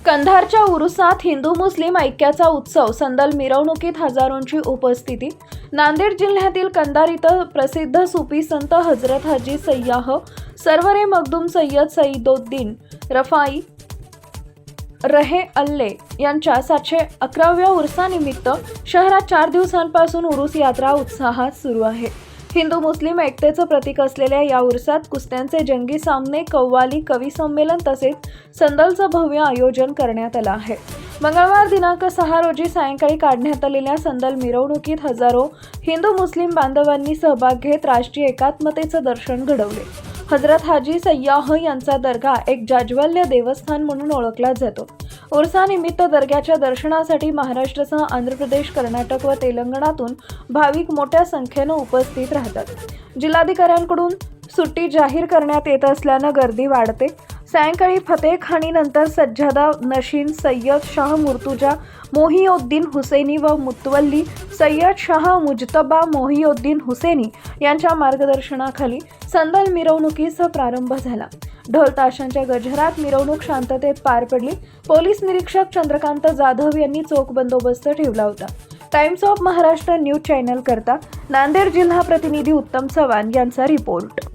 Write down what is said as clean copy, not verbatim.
कंधारच्या उरुसात हिंदू मुस्लिम ऐक्याचा उत्सव, संदल मिरवणुकीत हजारोंची उपस्थिती। नांदेड जिल्ह्यातील कंधार इथं प्रसिद्ध सुफी संत हजरत हाजी सय्याह सरवरे मखदूम सय्यद सईदुद्दीन रफाई रहे अल्ले यांच्या 711व्या उर्सानिमित्त शहरात 4 दिवसांपासून उरूस यात्रा उत्साहात सुरू आहे। हिंदू मुस्लिम ऐक्यतेचं प्रतीक असलेल्या या उर्सात कुस्त्यांचे जंगी सामने, कव्वाली, कवी संमेलन तसेच संदलचं भव्य आयोजन करण्यात आलं आहे। मंगळवार दिनांक 6 रोजी सायंकाळी काढण्यात आलेल्या संदल मिरवणुकीत हजारो हिंदू मुस्लिम बांधवांनी सहभाग घेत राष्ट्रीय एकात्मतेचं दर्शन घडवले। हजरत हाजी सय्याह यांचा दर्गा एक जाज्वल्य देवस्थान म्हणून ओळखला जातो। उर्सानिमित्त दर्ग्याच्या दर्शनासाठी महाराष्ट्रासह आंध्र प्रदेश, कर्नाटक व तेलंगणातून भाविक मोठ्या संख्येनं उपस्थित राहतात। जिल्हाधिकाऱ्यांकडून सुट्टी जाहीर करण्यात येत असल्यानं गर्दी वाढते। सायंकाळी फतेखानीनंतर सज्जादा नशीन सय्यद शाह मुर्तुजा मोहिउद्दीन हुसेनी व मुतवल्ली सय्यद शाह मुजतबा मोहिउद्दीन हुसेनी यांच्या मार्गदर्शनाखाली संदल मिरवणुकीचा प्रारंभ झाला। ढोल ताशांच्या गजरात मिरवणूक शांततेत पार पडली। पोलीस निरीक्षक चंद्रकांत जाधव यांनी चोख बंदोबस्त ठेवला होता। Times of Maharashtra news channel करता नांदेड जिल्हा प्रतिनिधी उत्तम चव्हाण यांचा रिपोर्ट।